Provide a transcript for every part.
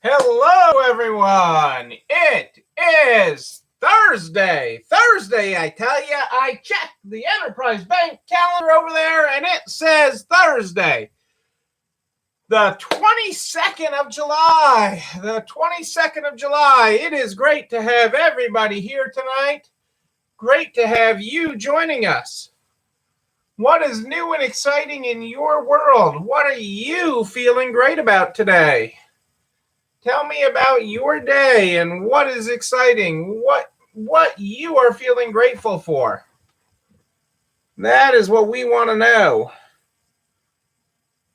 Hello, everyone. It is Thursday. I tell you, I checked the Enterprise Bank calendar over there, and it says Thursday, the 22nd of July. It is great to have everybody here tonight. Great to have you joining us. What is new and exciting in your world? What are you feeling great about today? Tell me about your day and what is exciting, what you are feeling grateful for. That is what we want to know.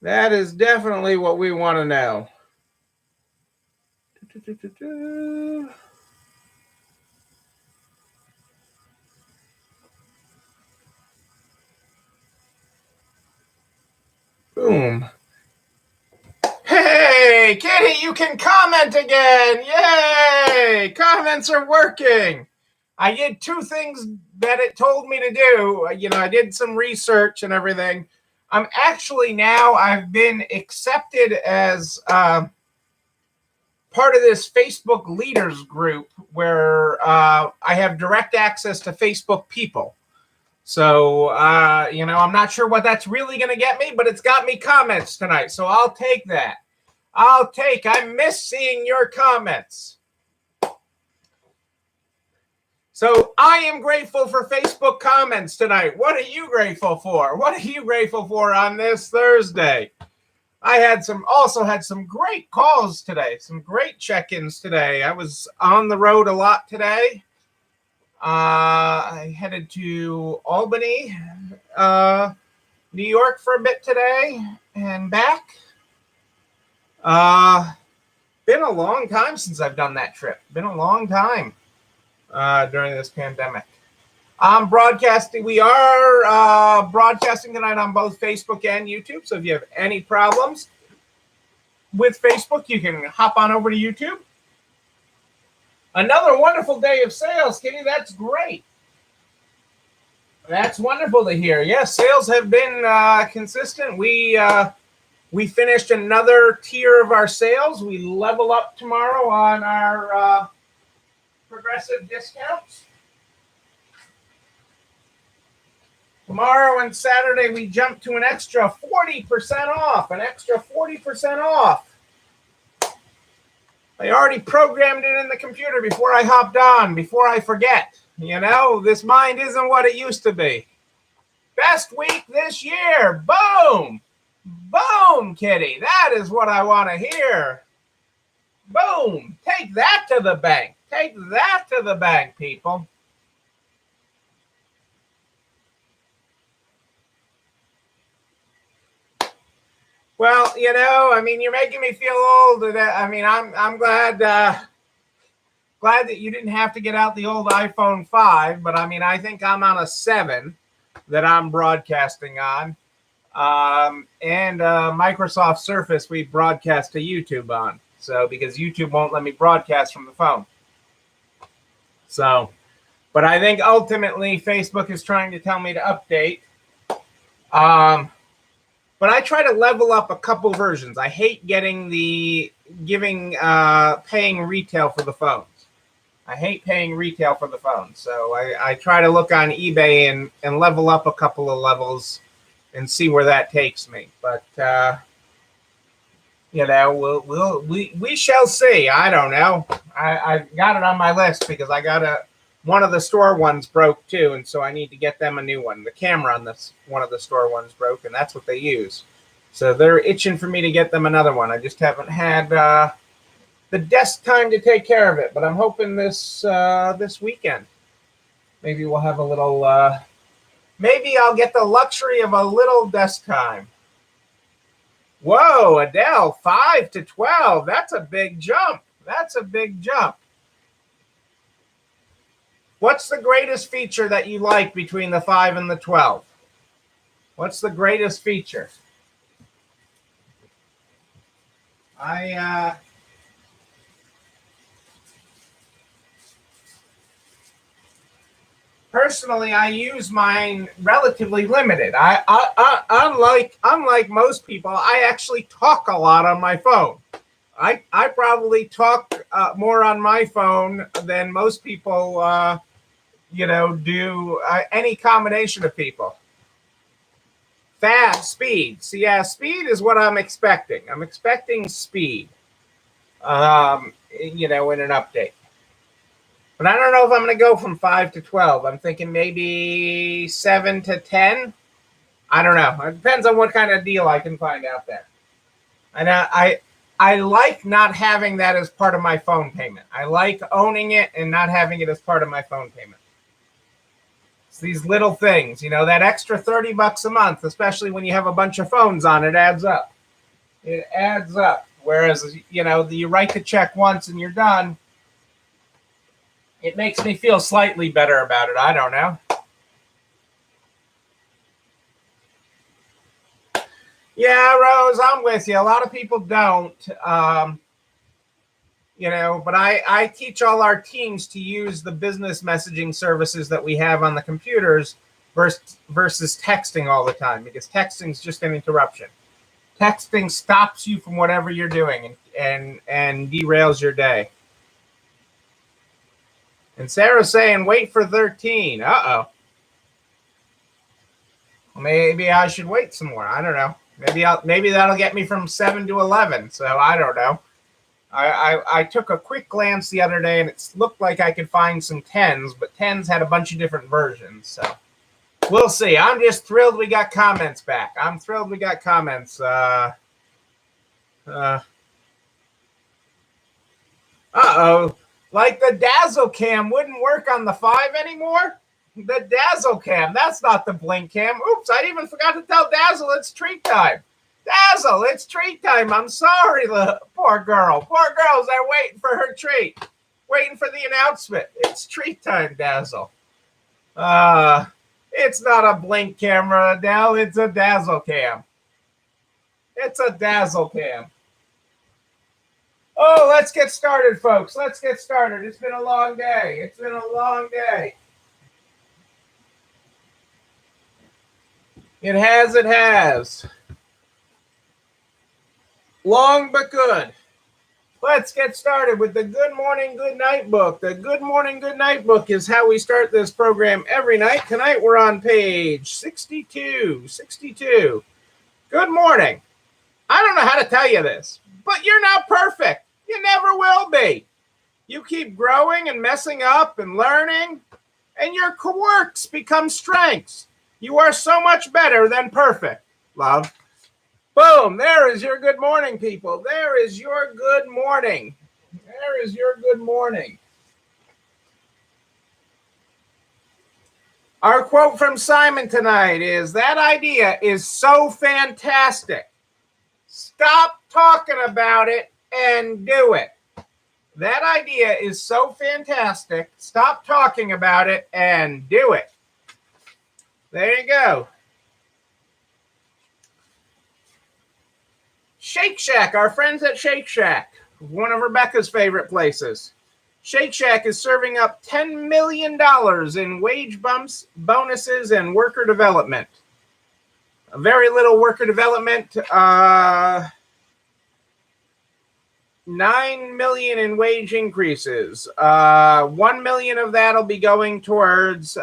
That is definitely what we want to know. Boom. Hey, Kitty, you can comment again. Yay! Comments are working. I did two things that it told me to do. I did some research and everything. I've been accepted as part of this Facebook leaders group where I have direct access to Facebook people. So, I'm not sure what that's really going to get me, but it's got me comments tonight. So I'll take that. I miss seeing your comments. So I am grateful for Facebook comments tonight. What are you grateful for? What are you grateful for on this Thursday? I also had some great calls today, some great check-ins today. I was on the road a lot today. I headed to Albany, New York for a bit today and back. Been a long time since I've done that trip. Been a long time during this pandemic. I'm broadcasting. We are broadcasting tonight on both Facebook and YouTube. So if you have any problems with Facebook, you can hop on over to YouTube. Another wonderful day of sales, Kitty. That's great. That's wonderful to hear. Yes, sales have been consistent. We finished another tier of our sales. We level up tomorrow on our progressive discounts. Tomorrow and Saturday, we jump to an extra 40% off. I already programmed it in the computer before I hopped on, before I forget. This mind isn't what it used to be. Best week this year. Boom. Boom, Kitty. That is what I want to hear. Boom. Take that to the bank. Take that to the bank, people. Well, you're making me feel old. I'm glad that you didn't have to get out the old iPhone 5, but I think I'm on a 7 that I'm broadcasting on. And Microsoft Surface we broadcast to YouTube on. So, because YouTube won't let me broadcast from the phone. So, but I think ultimately Facebook is trying to tell me to update. But I try to level up a couple versions. I hate paying retail for the phones. So I try to look on eBay and level up a couple of levels and see where that takes me. But we shall see. I don't know. I got it on my list because one of the store ones broke too, and so I need to get them a new one. The camera on one of the store ones broke, and that's what they use. So they're itching for me to get them another one. I just haven't had the desk time to take care of it, but I'm hoping this weekend maybe we'll have a little. Maybe I'll get the luxury of a little desk time. Whoa, Adele, 5 to 12. That's a big jump. What's the greatest feature that you like between the 5 and the 12? What's the greatest feature? Personally, I use mine relatively limited. Unlike most people, I actually talk a lot on my phone. I probably talk more on my phone than most people, do any combination of people. Fast, speed. So yeah, speed is what I'm expecting. I'm expecting speed, in an update. But I don't know if I'm going to go from 5 to 12. I'm thinking maybe 7 to 10. I don't know. It depends on what kind of deal I can find out there. And I like not having that as part of my phone payment. I like owning it and not having it as part of my phone payment. It's these little things, that extra $30 a month, especially when you have a bunch of phones on it, adds up. It adds up. Whereas, you write the check once and you're done. It makes me feel slightly better about it. I don't know. Yeah, Rose, I'm with you. A lot of people don't, but I teach all our teams to use the business messaging services that we have on the computers versus texting all the time, because texting is just an interruption. Texting stops you from whatever you're doing and derails your day. And Sarah's saying, wait for 13. Uh-oh. Maybe I should wait some more. I don't know. Maybe that'll get me from 7 to 11. So I don't know. I took a quick glance the other day and it looked like I could find some 10s, but 10s had a bunch of different versions. So we'll see. I'm just thrilled we got comments back. I'm thrilled we got comments. Uh-oh. Like the Dazzle Cam wouldn't work on the 5 anymore? The Dazzle Cam. That's not the Blink Cam. Oops, I even forgot to tell Dazzle it's treat time. Dazzle, it's treat time. I'm sorry, the poor girl. Poor girl's there waiting for her treat. Waiting for the announcement. It's treat time, Dazzle. It's not a Blink camera, Adele. It's a Dazzle Cam. It's a Dazzle Cam. Oh, let's get started, folks. Let's get started. It's been a long day. It's been a long day. It has. Long but good. Let's get started with the Good Morning, Good Night book. The Good Morning, Good Night book is how we start this program every night. Tonight we're on page 62. Good morning. I don't know how to tell you this, but you're not perfect. You never will be. You keep growing and messing up and learning, and your quirks become strengths. You are so much better than perfect, love. Boom, there is your good morning, people. There is your good morning. There is your good morning. Our quote from Simon tonight is, that idea is so fantastic. Stop talking about it and do it. That idea is so fantastic. Stop talking about it and do it. There you go. Shake Shack, our friends at Shake Shack, one of Rebecca's favorite places. Shake Shack is serving up $10 million in wage bumps, bonuses, and worker development. Very little worker development. $9 million in wage increases. $1 million of that will be going towards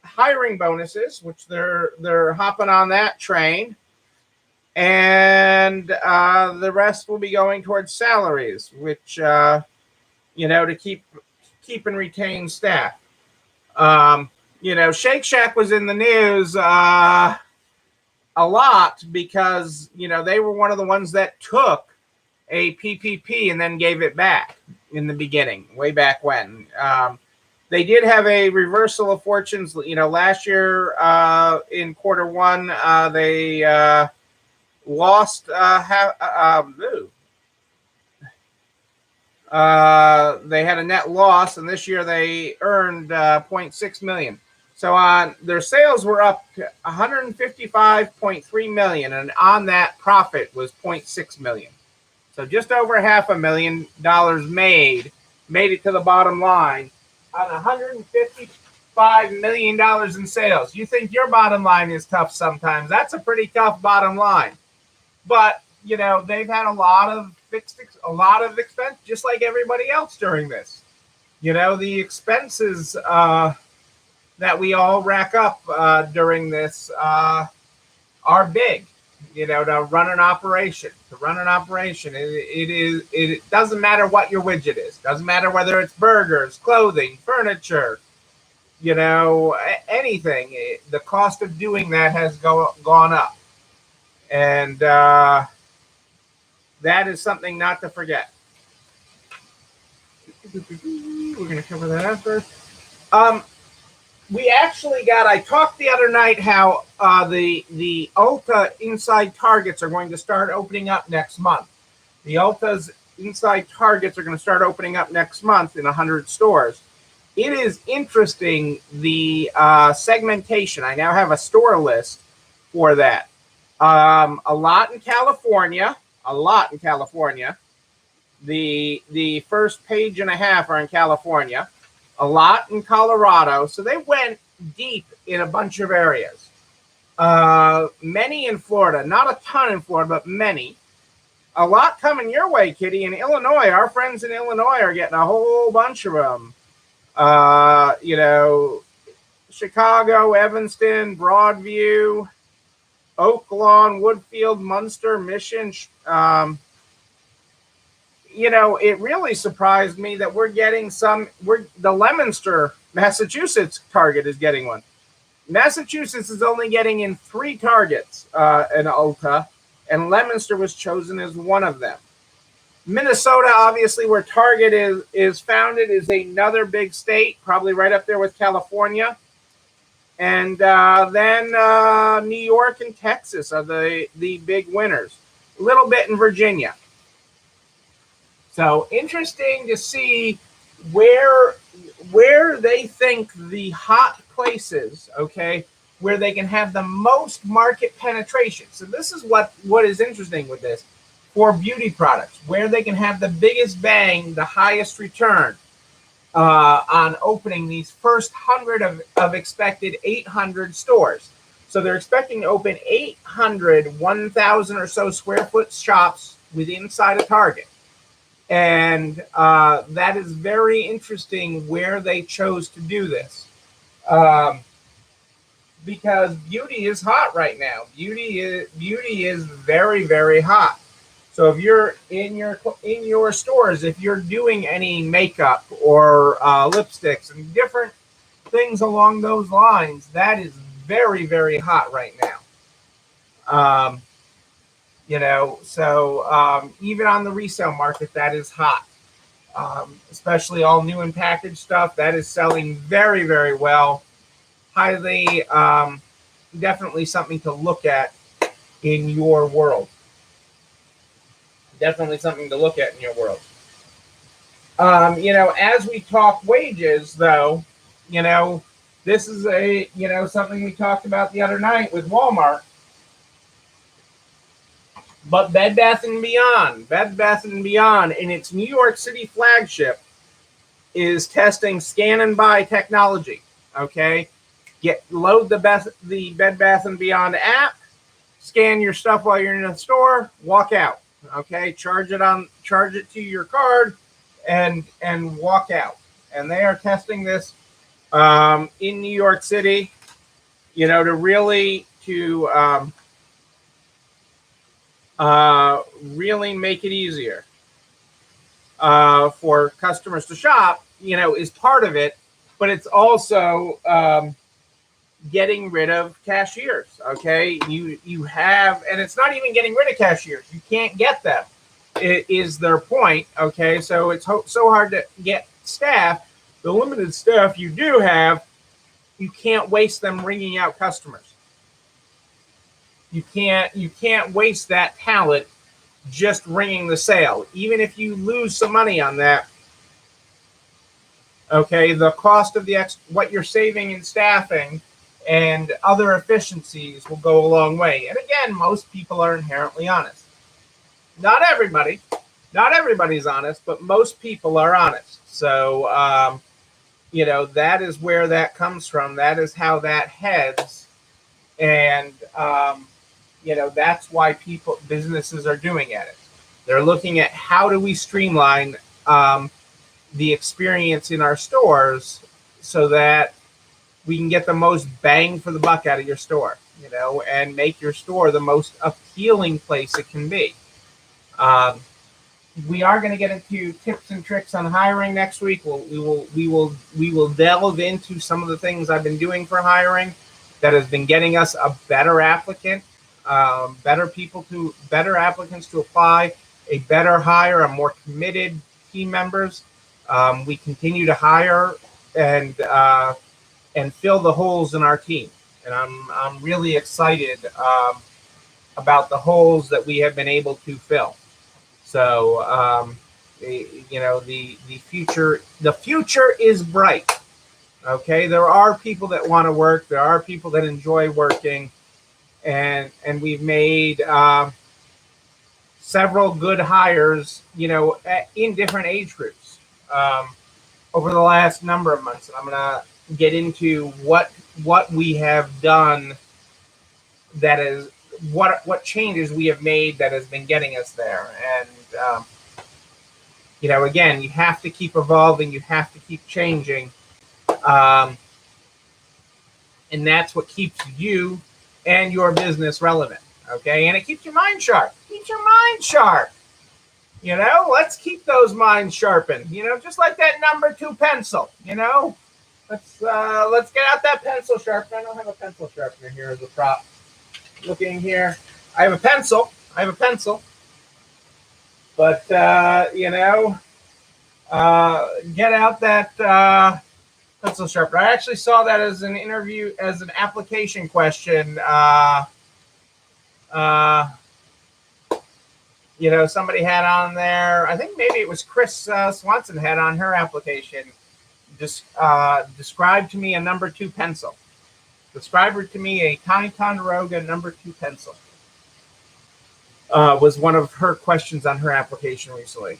hiring bonuses, which they're hopping on that train, and the rest will be going towards salaries, which to keep and retain staff. Shake Shack was in the news a lot because they were one of the ones that took a PPP and then gave it back in the beginning, way back when. They did have a reversal of fortunes. Last year in quarter one, they lost they had a net loss, and this year they earned $0.6 million. So their sales were up to $155.3 million, and on that profit was $0.6 million. So just over $500,000 made it to the bottom line on $155 million in sales. You think your bottom line is tough sometimes. That's a pretty tough bottom line. But they've had a lot of expense, just like everybody else during this. The expenses that we all rack up during this are big. To run an operation, it doesn't matter what your widget is. Doesn't matter whether it's burgers, clothing, furniture, anything. The cost of doing that has gone up, and that is something not to forget. We're going to cover that after. We actually I talked the other night how the Ulta inside Targets are going to start opening up next month. The Ulta's inside Targets are going to start opening up next month in 100 stores. It is interesting, the segmentation. I now have a store list for that. A lot in California. The first page and a half are in California. A lot in Colorado. So they went deep in a bunch of areas. Many in Florida. Not a ton in Florida, but many. A lot coming your way, Kitty. In Illinois, our friends in Illinois are getting a whole bunch of them. Chicago, Evanston, Broadview, Oak Lawn, Woodfield, Munster, Mission. It really surprised me that we're getting the Leominster, Massachusetts Target is getting one. Massachusetts is only getting in 3 Targets in Ulta, and Leominster was chosen as one of them. Minnesota, obviously, where Target is founded, is another big state, probably right up there with California. And then New York and Texas are the big winners. A little bit in Virginia. So interesting to see where they think the hot places, okay, where they can have the most market penetration. So this is what is interesting with this for beauty products, where they can have the biggest bang, the highest return on opening these first 100 of expected 800 stores. So they're expecting to open 800 1,000 or so square foot shops within inside a Target. And that is very interesting where they chose to do this. Because beauty is hot right now. Beauty is very, very hot. So if you're in your stores, if you're doing any makeup or lipsticks and different things along those lines, that is very, very hot right now. So even on the resale market, that is hot. Especially all new and packaged stuff, that is selling very, very well. Highly, definitely something to look at in your world. Definitely something to look at in your world. As we talk wages, though, this is something we talked about the other night with Walmart. But Bed Bath & Beyond in its New York City flagship is testing scan and buy technology. Okay, load the Bed Bath & Beyond app, scan your stuff while you're in the store, walk out. Okay, charge it to your card, and walk out. And they are testing this in New York City, to really make it easier for customers to shop, is part of it, but it's also getting rid of cashiers. Okay, you have, and it's not even getting rid of cashiers. You can't get them. It is their point. Okay, so it's so hard to get staff. The limited staff you do have, you can't waste them ringing out customers. You can't waste that talent just ringing the sale. Even if you lose some money on that, okay, the cost of what you're saving in staffing and other efficiencies will go a long way. And again, most people are inherently honest. Not everybody's honest, but most people are honest. So, that is where that comes from. That is how that heads. And, that's why businesses are doing it. They're looking at how do we streamline the experience in our stores so that we can get the most bang for the buck out of your store, and make your store the most appealing place it can be. Um, we are going to get into tips and tricks on hiring next week. We will delve into some of the things I've been doing for hiring that has been getting us a better applicant, better applicants to apply, a better hire, a more committed team members. We continue to hire and fill the holes in our team, and I'm really excited about the holes that we have been able to fill. So, the future is bright. Okay, there are people that want to work. There are people that enjoy working, and we've made several good hires. In different age groups over the last number of months. And I'm gonna get into what we have done. That is what changes we have made that has been getting us there. And again, you have to keep evolving, you have to keep changing, and that's what keeps you and your business relevant. Okay, and it keeps your mind sharp. Let's keep those minds sharpened. Just like that number 2 pencil. Let's get out that pencil sharpener. I don't have a pencil sharpener here as a prop. Looking here, I have a pencil. But get out that pencil sharpener. I actually saw that as an application question. Somebody had on there. I think maybe it was Chris Swanson had on her application. Describe to me a number 2 pencil. Describe to me a Ticonderoga number 2 pencil. Was one of her questions on her application recently.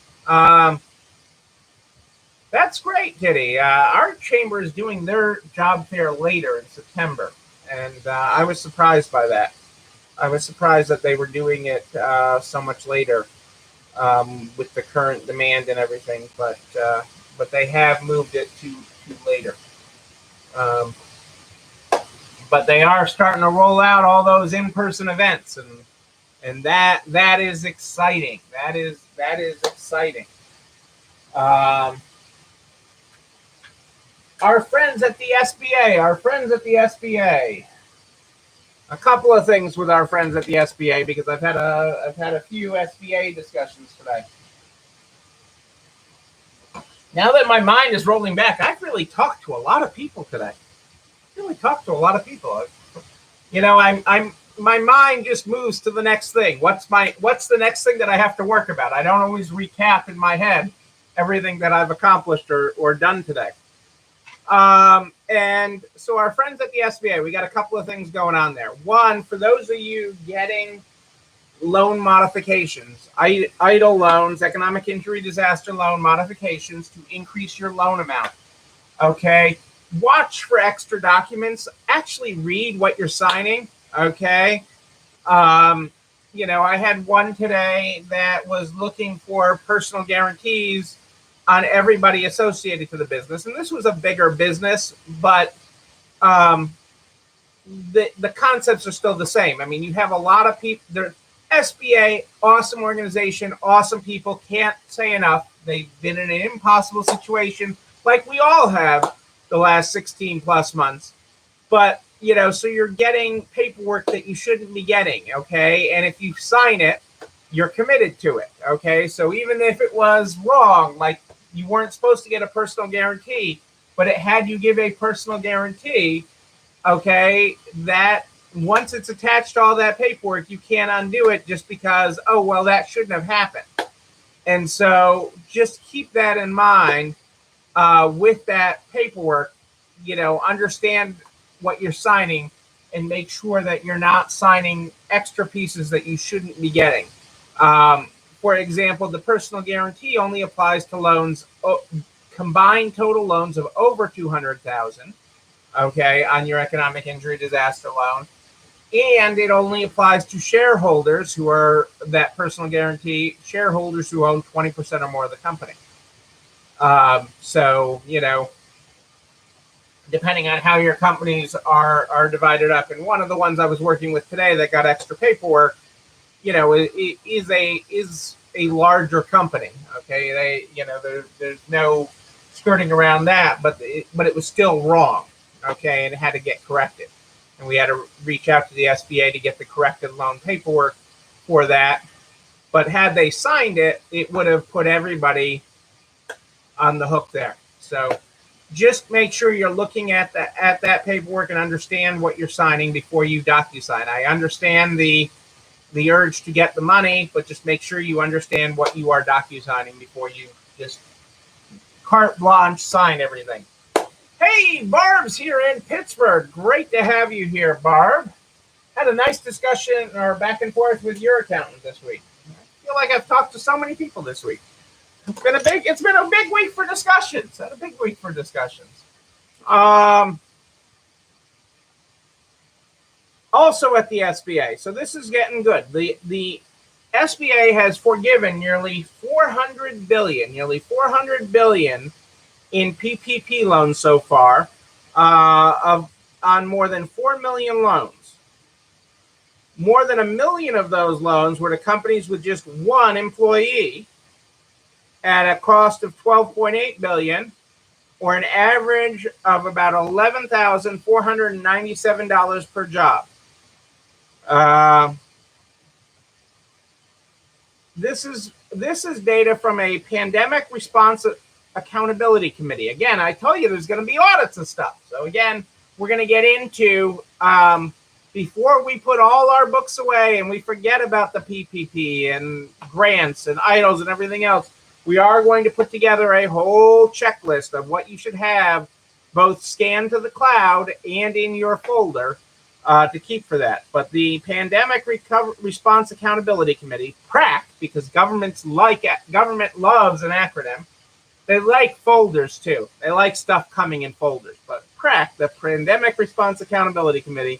That's great, Kitty. Our chamber is doing their job fair later in September, and I was surprised by that. I was surprised that they were doing it so much later with the current demand and everything, but they have moved it to later. But they are starting to roll out all those in-person events, and that is exciting. That is exciting. Our friends at the SBA. A couple of things with our friends at the SBA, because I've had a few SBA discussions today. Now that my mind is rolling back, I've really talked to a lot of people today. I'm my mind just moves to the next thing. What's the next thing that I have to work about? I don't always recap in my head everything that I've accomplished or done today. And so our friends at the SBA, we got a couple of things going on there. One, for those of you getting loan modifications, EIDL loans, economic injury disaster loan modifications to increase your loan amount. Okay. Watch for extra documents. Actually read what you're signing. Okay. I had one today that was looking for personal guarantees on everybody associated to the business. And this was a bigger business, but the concepts are still the same. I mean, you have a lot of people. The SBA, awesome organization, awesome people, can't say enough. They've been in an impossible situation like we all have the last 16 plus months. But, so you're getting paperwork that you shouldn't be getting, okay? And if you sign it, you're committed to it, okay? So even if it was wrong, like you weren't supposed to get a personal guarantee, but it had you give a personal guarantee, okay, that once it's attached to all that paperwork, you can't undo it just because, oh, well, that shouldn't have happened. And so just keep that in mind with that paperwork, understand what you're signing and make sure that you're not signing extra pieces that you shouldn't be getting. For example, the personal guarantee only applies to loans, combined total loans of over $200,000, okay, on your economic injury disaster loan. and it only applies to shareholders who are that personal guarantee shareholders who own 20% or more of the company. So, depending on how your companies are divided up. And one of the ones I was working with today that got extra paperwork, is a larger company. Okay, there's no skirting around that, but it was still wrong. Okay, and it had to get corrected, and we had to reach out to the SBA to get the corrected loan paperwork for that. But had they signed it, it would have put everybody on the hook there. So just make sure you're looking at that paperwork and understand what you're signing before you DocuSign. I understand the urge to get the money, but just make sure you understand what you are DocuSigning before you just carte blanche sign everything. Hey, Barb's here in Pittsburgh. Great to have you here, Barb. Had a nice discussion or back and forth with your accountant this week. I feel like I've talked to so many people this week. It's been a big week for discussions. Also at the SBA. So this is getting good. The SBA has forgiven nearly $400 billion in PPP loans so far, on more than 4 million loans. More than 1 million of those loans were to companies with just one employee at a cost of $12.8 billion, or an average of about $11,497 per job. This is data from a pandemic response accountability committee. Again, I tell you there's going to be audits and stuff. So again, we're going to get into, before we put all our books away and we forget about the PPP and grants and EIDLs and everything else, we are going to put together a whole checklist of what you should have both scanned to the cloud and in your folder to keep for that. But the Pandemic Response Accountability Committee, PRAC, because government loves an acronym. They like folders too. They like stuff coming in folders. But PRAC, the Pandemic Response Accountability Committee,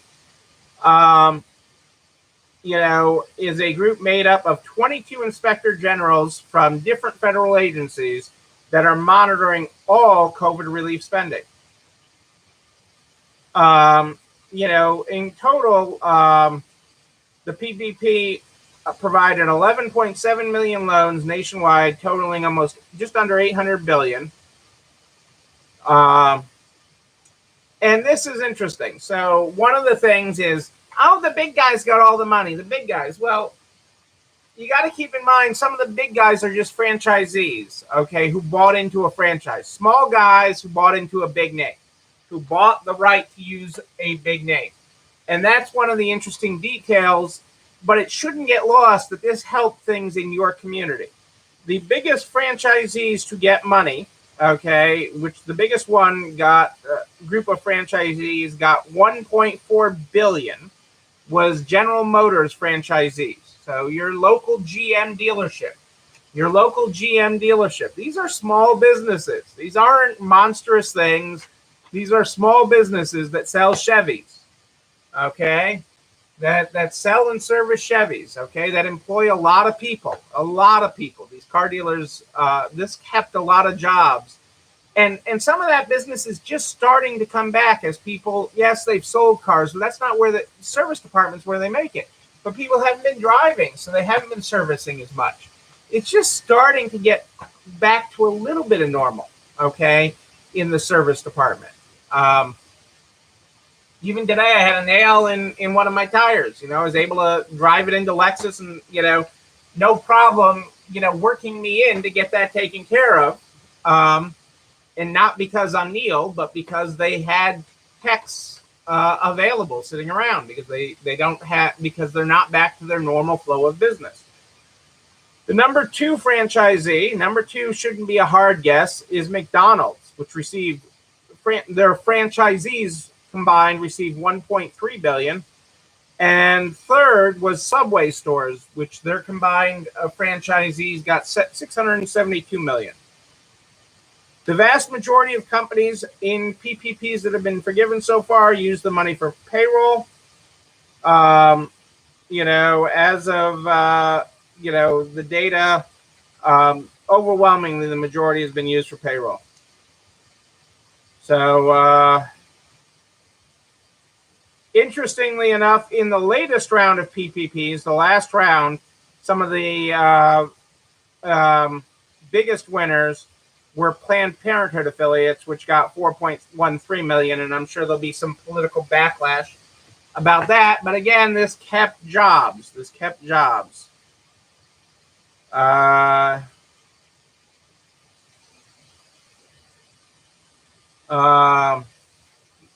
is a group made up of 22 inspector generals from different federal agencies that are monitoring all COVID relief spending. In total, the PPP provided 11.7 million loans nationwide, totaling almost just under $800 billion. And this is interesting. So one of the things is, the big guys got all the money. The big guys. Well, you got to keep in mind some of the big guys are just franchisees, okay, who bought into a franchise. Small guys who bought into a big name, who bought the right to use a big name. And that's one of the interesting details, but it shouldn't get lost that this helped things in your community. The biggest franchisees to get money, okay, which the biggest one got, group of franchisees got $1.4 billion, was General Motors franchisees. So your local GM dealership. These are small businesses. These aren't monstrous things. These are small businesses that sell Chevys, okay, that sell and service Chevys, okay, that employ a lot of people. These car dealers, this kept a lot of jobs. And some of that business is just starting to come back as people, yes, they've sold cars, but that's not where the service department's where they make it. But people haven't been driving, so they haven't been servicing as much. It's just starting to get back to a little bit of normal, okay, in the service department. Even today, I had a nail in one of my tires. I was able to drive it into Lexus and, no problem, working me in to get that taken care of. And not because I'm Neil, but because they had techs available sitting around because because they're not back to their normal flow of business. The number two shouldn't be a hard guess, is McDonald's, which received their franchisees combined received $1.3 billion. And third was Subway stores, which their combined franchisees got $672 million. The vast majority of companies in PPPs that have been forgiven so far use the money for payroll. Um, as of the data, overwhelmingly the majority has been used for payroll. So interestingly enough, in the latest round of PPPs, the last round, some of the biggest winners were Planned Parenthood affiliates, which got 4.13 million, and I'm sure there'll be some political backlash about that. But again, this kept jobs. Um,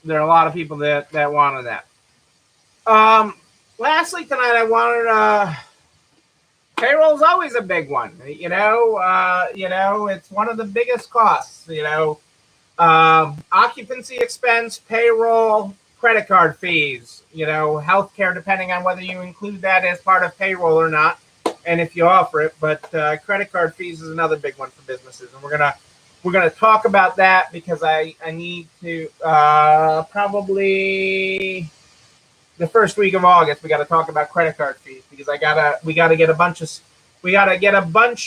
there are a lot of people that wanted that. Lastly tonight, I wanted payroll is always a big one. It's one of the biggest costs. Occupancy expense, payroll, credit card fees. Healthcare, depending on whether you include that as part of payroll or not, and if you offer it. But credit card fees is another big one for businesses, and we're gonna talk about that because I need to probably the first week of August, we got to talk about credit card fees because we got to get a bunch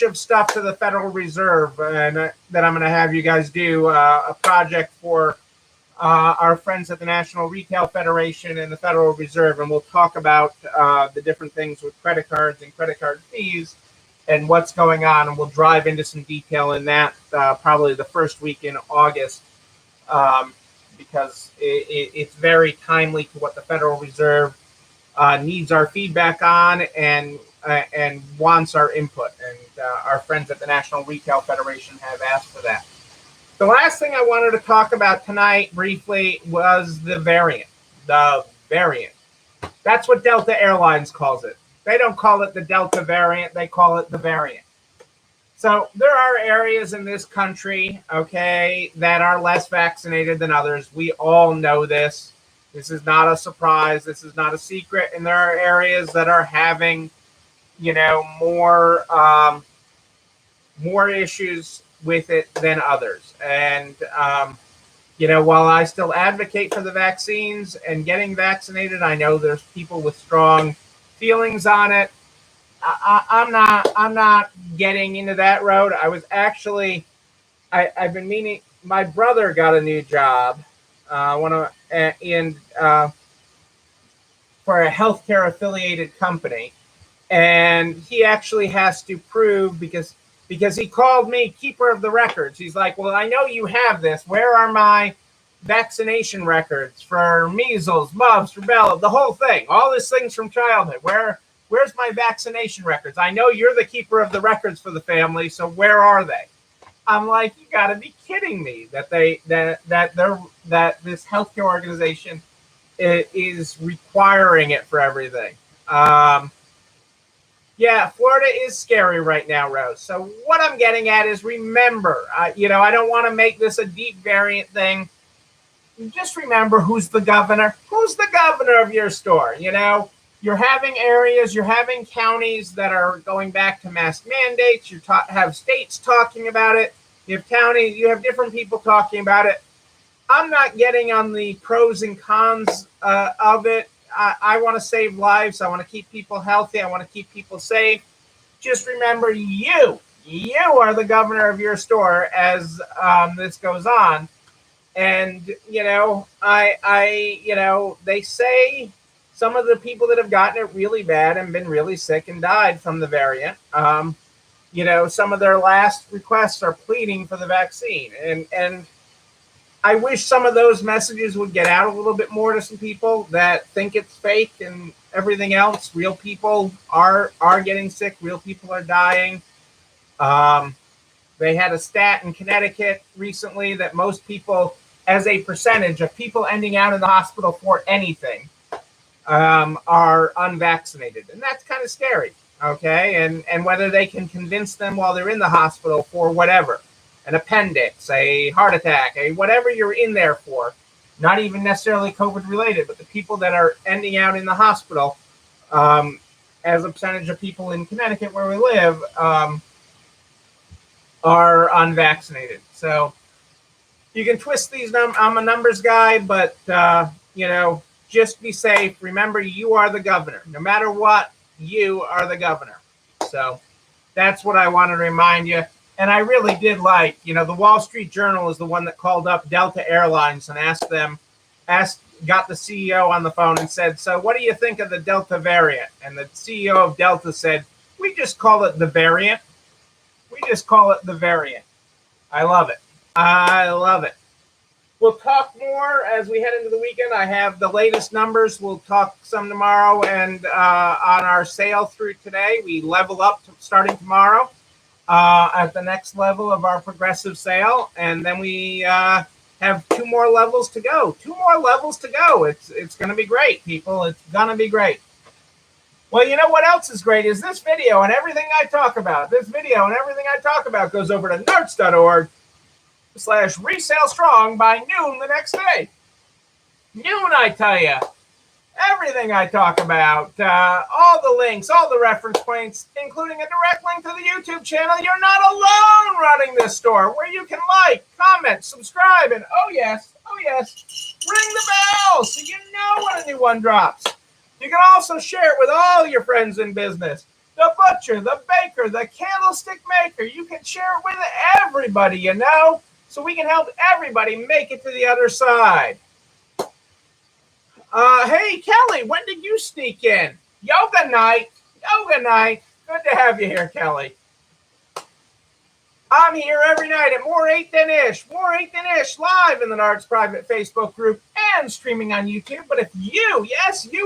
of stuff to the Federal Reserve, and that I'm going to have you guys do a project for our friends at the National Retail Federation and the Federal Reserve, and we'll talk about the different things with credit cards and credit card fees and what's going on, and we'll drive into some detail in that probably the first week in August. Because it's very timely to what the Federal Reserve needs our feedback on and wants our input. And our friends at the National Retail Federation have asked for that. The last thing I wanted to talk about tonight briefly was the variant. The variant. That's what Delta Airlines calls it. They don't call it the Delta variant. They call it the variant. So there are areas in this country, okay, that are less vaccinated than others. We all know this. This is not a surprise. This is not a secret. And there are areas that are having, more issues with it than others. And, while I still advocate for the vaccines and getting vaccinated, I know there's people with strong feelings on it. I'm not getting into that road. I was actually, I've been meaning. My brother got a new job, for a healthcare affiliated company, and he actually has to prove because he called me keeper of the records. He's like, well, I know you have this. Where are my vaccination records for measles, mumps, rubella, the whole thing, all these things from childhood? Where's my vaccination records? I know you're the keeper of the records for the family, so where are they? I'm like, you got to be kidding me that this healthcare organization is requiring it for everything. Yeah, Florida is scary right now, Rose. So what I'm getting at is remember, I don't want to make this a deep variant thing. Just remember who's the governor. Who's the governor of your store? You're having areas, you're having counties that are going back to mask mandates. You have states talking about it. You have counties, you have different people talking about it. I'm not getting on the pros and cons of it. I want to save lives. I want to keep people healthy. I want to keep people safe. Just remember, you are the governor of your store as this goes on. And, they say some of the people that have gotten it really bad and been really sick and died from the variant, some of their last requests are pleading for the vaccine. And I wish some of those messages would get out a little bit more to some people that think it's fake and everything else. Real people are getting sick. Real people are dying. They had a stat in Connecticut recently that most people, as a percentage of people ending out in the hospital for anything, are unvaccinated. And that's kind of scary, okay? And whether they can convince them while they're in the hospital for whatever, an appendix, a heart attack, whatever you're in there for, not even necessarily COVID related, but the people that are ending out in the hospital, as a percentage of people in Connecticut where we live, are unvaccinated. So you can twist these I'm a numbers guy, but just be safe. Remember, you are the governor. No matter what, you are the governor. So that's what I wanted to remind you. And I really did like, the Wall Street Journal is the one that called up Delta Airlines and got the CEO on the phone and said, so what do you think of the Delta variant? And the CEO of Delta said, we just call it the variant. We just call it the variant. I love it. I love it. We'll talk more as we head into the weekend. I have the latest numbers. We'll talk some tomorrow. And on our sale through today, we level up starting tomorrow at the next level of our progressive sale. And then we have 2 more levels to go. 2 more levels to go. It's going to be great, people. It's going to be great. Well, you know what else is great is this video and everything I talk about. This video and everything I talk about goes over to narcs.org/resale strong by noon the next day. Noon, I tell you. Everything I talk about, all the links, all the reference points, including a direct link to the YouTube channel. You're not alone running this store, where you can like, comment, subscribe, and oh yes, ring the bell so you know when a new one drops. You can also share it with all your friends in business. The butcher, the baker, the candlestick maker. You can share it with everybody you know, so we can help everybody make it to the other side. Hey, Kelly, when did you sneak in? Yoga night. Good to have you here, Kelly. I'm here every night at More 8 Than Ish, live in the Narcs private Facebook group and streaming on YouTube. But if you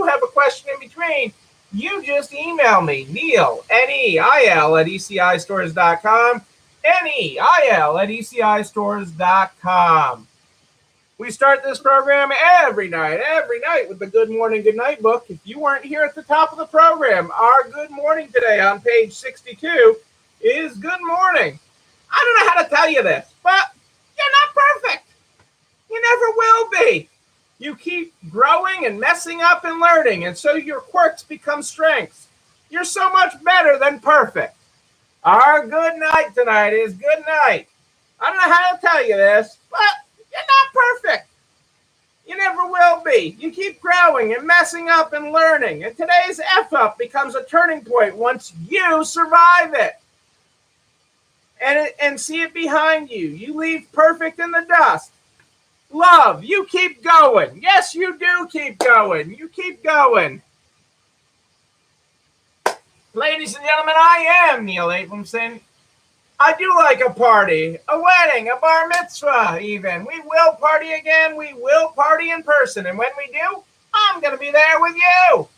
have a question in between, you just email me, Neil, Neil at ECIstores.com, Neil at ECIstores.com. We start this program every night with the Good Morning, Good Night book. If you weren't here at the top of the program, our Good Morning today on page 62 is Good Morning. I don't know how to tell you this, but you're not perfect. You never will be. You keep growing and messing up and learning, and so your quirks become strengths. You're so much better than perfect. Our good night tonight is good night. I don't know how to tell you this, but you're not perfect. You never will be. You keep growing and messing up and learning, and today's F-up becomes a turning point once you survive it. And see it behind you. You leave perfect in the dust. Love, you keep going. Yes, you do keep going. You keep going. Ladies and gentlemen, I am Neil Abramson. I do like a party, a wedding, a bar mitzvah even. We will party again. We will party in person. And when we do, I'm going to be there with you.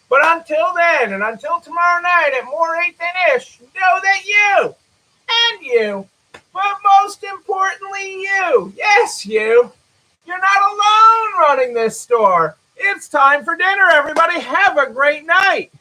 But until then, and until tomorrow night at More 8 Than Ish, know that you, and you, but most importantly you, yes you, you're not alone running this store. It's time for dinner, everybody. Have a great night.